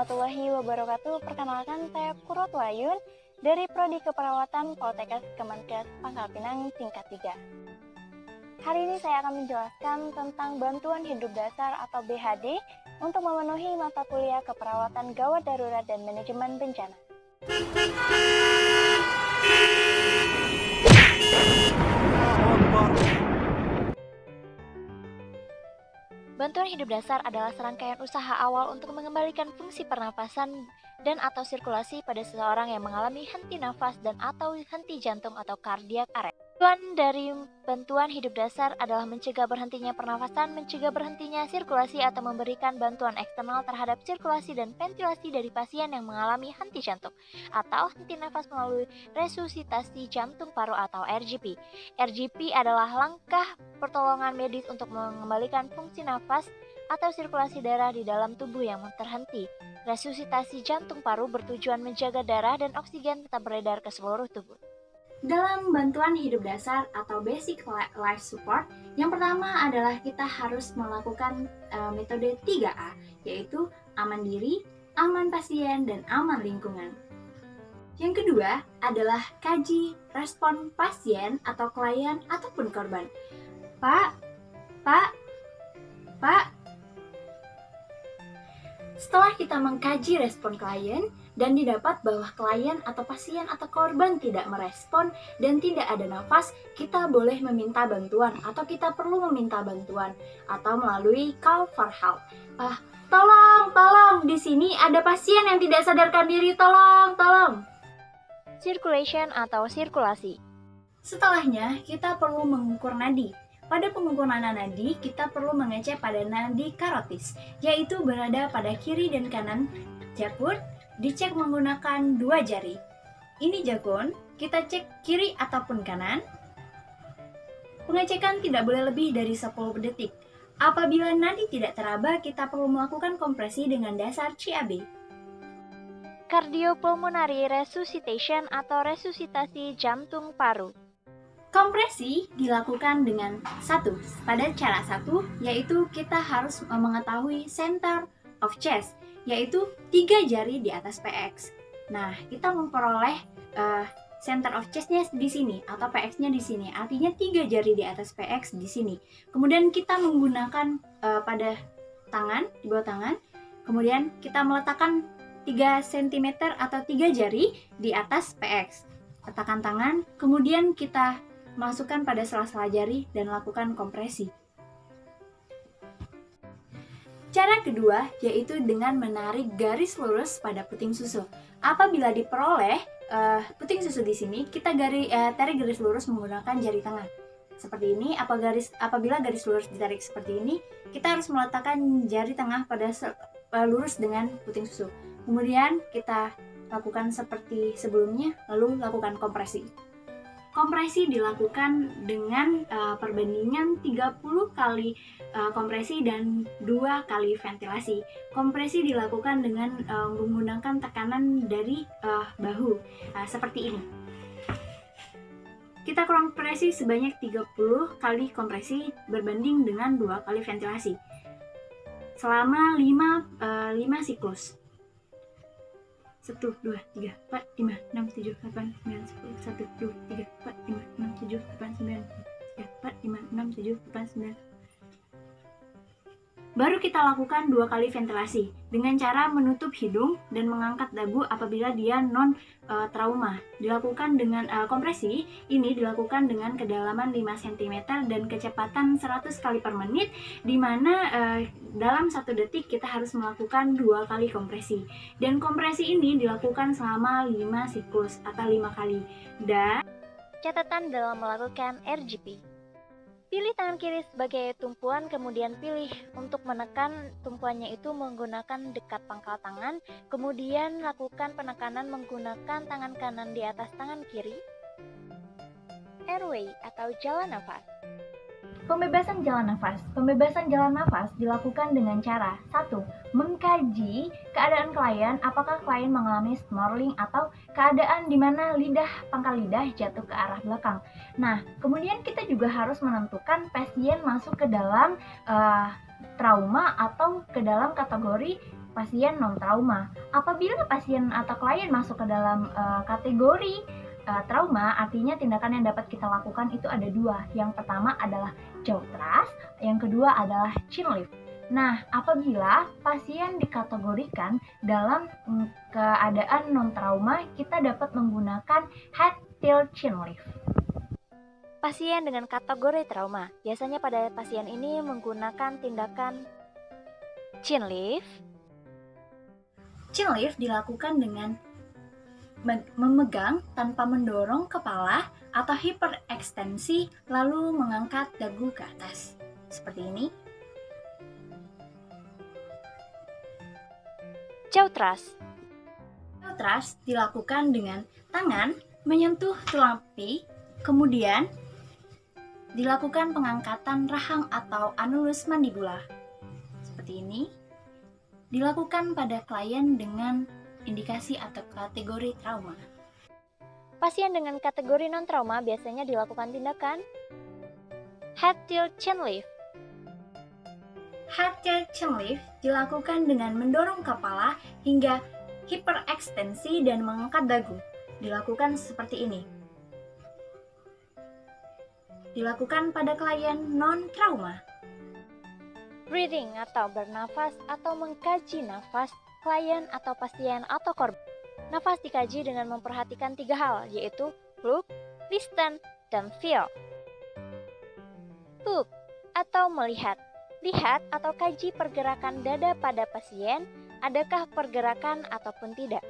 warahmatullahi wabarakatuh. Perkenalkan, saya Kurot Wayun dari Prodi Keperawatan Poltekkes Kemenkes Pangkal Pinang tingkat 3. Hari ini saya akan menjelaskan tentang bantuan hidup dasar atau BHD untuk memenuhi mata kuliah keperawatan gawat darurat dan manajemen bencana. Bantuan hidup dasar adalah serangkaian usaha awal untuk mengembalikan fungsi pernafasan dan atau sirkulasi pada seseorang yang mengalami henti nafas dan atau henti jantung atau cardiac arrest. Tujuan dari bantuan hidup dasar adalah mencegah berhentinya pernafasan, mencegah berhentinya sirkulasi atau memberikan bantuan eksternal terhadap sirkulasi dan ventilasi dari pasien yang mengalami henti jantung atau henti nafas melalui resusitasi jantung paru atau RJP. RJP adalah langkah pertolongan medis untuk mengembalikan fungsi nafas atau sirkulasi darah di dalam tubuh yang terhenti. Resusitasi jantung paru bertujuan menjaga darah dan oksigen tetap beredar ke seluruh tubuh. Dalam bantuan hidup dasar atau basic life support, yang pertama adalah kita harus melakukan metode 3A, yaitu aman diri, aman pasien, dan aman lingkungan. Yang kedua adalah kaji respon pasien atau klien ataupun korban. Pak. Setelah kita mengkaji respon klien dan didapat bahwa klien atau pasien atau korban tidak merespon dan tidak ada nafas, kita boleh meminta bantuan atau kita perlu meminta bantuan atau melalui call for help. Tolong, di sini ada pasien yang tidak sadarkan diri, tolong. Circulation atau sirkulasi. Setelahnya, kita perlu mengukur nadi. Pada pengukuran nadi, kita perlu mengecek pada nadi karotis, yaitu berada pada kiri dan kanan jakun, dicek menggunakan 2 jari. Ini jakun, kita cek kiri ataupun kanan. Pengecekan tidak boleh lebih dari 10 detik. Apabila nadi tidak teraba, kita perlu melakukan kompresi dengan dasar CAB. Cardiopulmonary resuscitation atau resusitasi jantung paru. Kompresi dilakukan dengan pada cara 1, yaitu kita harus mengetahui center of chest, yaitu 3 jari di atas PX. Nah, kita memperoleh center of chest-nya di sini atau PX-nya di sini, artinya 3 jari di atas PX di sini. Kemudian kita menggunakan pada tangan, di bawah tangan, kemudian kita meletakkan 3 cm atau 3 jari di atas PX. Letakkan tangan, kemudian kita masukkan pada sela-sela jari dan lakukan kompresi. Cara kedua yaitu dengan menarik garis lurus pada puting susu. Apabila diperoleh puting susu di sini, kita tarik garis lurus menggunakan jari tengah. Seperti ini. Apabila garis lurus ditarik seperti ini, kita harus meletakkan jari tengah pada lurus dengan puting susu. Kemudian kita lakukan seperti sebelumnya, lalu lakukan kompresi. Kompresi dilakukan dengan perbandingan 30 kali kompresi dan 2 kali ventilasi. Kompresi dilakukan dengan menggunakan tekanan dari bahu, seperti ini. Kita kompresi sebanyak 30 kali kompresi berbanding dengan 2 kali ventilasi selama 5 siklus. 1, 2, 3, 4, 5, 6, 7, 8, 9, 10, 1, 2, 3, 4, 5, 6, 7, 8, 9, 3, 4, 5, 6, 7, 8, 9. Baru kita lakukan 2 kali ventilasi dengan cara menutup hidung dan mengangkat dagu apabila dia non-trauma. Dilakukan dengan kompresi ini dilakukan dengan kedalaman 5 cm dan kecepatan 100 kali per menit, di mana dalam 1 detik kita harus melakukan 2 kali kompresi. Dan kompresi ini dilakukan selama 5 siklus atau 5 kali. Dan catatan dalam melakukan RJP. Pilih tangan kiri sebagai tumpuan, kemudian pilih untuk menekan tumpuannya itu menggunakan dekat pangkal tangan, kemudian lakukan penekanan menggunakan tangan kanan di atas tangan kiri. Airway atau jalan nafas. Pembebasan jalan nafas. Pembebasan jalan nafas dilakukan dengan cara 1. Mengkaji keadaan klien, apakah klien mengalami snorkeling atau keadaan di mana pangkal lidah jatuh ke arah belakang. Nah, kemudian kita juga harus menentukan pasien masuk ke dalam trauma atau ke dalam kategori pasien non-trauma. Apabila pasien atau klien masuk ke dalam kategori trauma, artinya tindakan yang dapat kita lakukan itu ada dua. Yang pertama adalah jaw thrust, yang kedua adalah chin lift. Nah, apabila pasien dikategorikan dalam keadaan non-trauma, kita dapat menggunakan head tilt chin lift. Pasien dengan kategori trauma, biasanya pada pasien ini menggunakan tindakan chin lift. Chin lift dilakukan dengan memegang tanpa mendorong kepala atau hiperekstensi lalu mengangkat dagu ke atas. Seperti ini. Jaw thrust. Jaw thrust dilakukan dengan tangan menyentuh tulang pipi, kemudian dilakukan pengangkatan rahang atau annulus mandibula. Seperti ini. Dilakukan pada klien dengan indikasi atau kategori trauma. Pasien dengan kategori non-trauma biasanya dilakukan tindakan head tilt chin lift. Head tilt chin lift dilakukan dengan mendorong kepala hingga hiperekstensi dan mengangkat dagu. Dilakukan seperti ini. Dilakukan pada klien non-trauma. Breathing atau bernafas atau mengkaji nafas klien atau pasien atau korban. Nafas dikaji dengan memperhatikan 3 hal, yaitu look, listen, dan feel. Look atau melihat. Lihat atau kaji pergerakan dada pada pasien, adakah pergerakan ataupun tidak.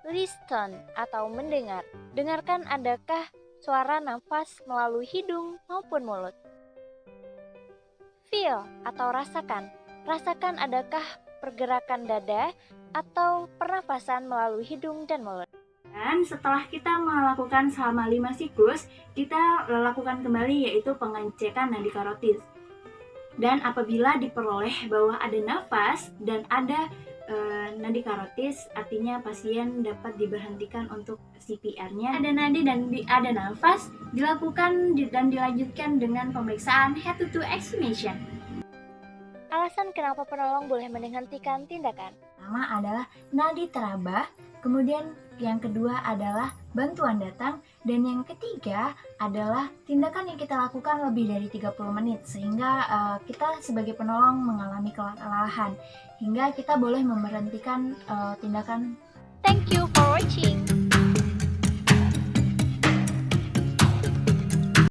Listen atau mendengar. Dengarkan adakah suara nafas melalui hidung maupun mulut. Feel atau rasakan. Rasakan adakah pergerakan dada atau pernafasan melalui hidung dan mulut. Dan setelah kita melakukan selama 5 siklus, kita lakukan kembali yaitu pengecekan nadi karotis. Dan apabila diperoleh bahwa ada nafas dan ada nadi karotis, artinya pasien dapat diberhentikan untuk CPR-nya. Ada nadi dan ada nafas, dilakukan dan dilanjutkan dengan pemeriksaan head to toe examination. Alasan kenapa penolong boleh menghentikan tindakan? Pertama adalah nadi terabah, kemudian yang kedua adalah bantuan datang, dan yang ketiga adalah tindakan yang kita lakukan lebih dari 30 menit sehingga kita sebagai penolong mengalami kelelahan hingga kita boleh memberhentikan tindakan. Thank you.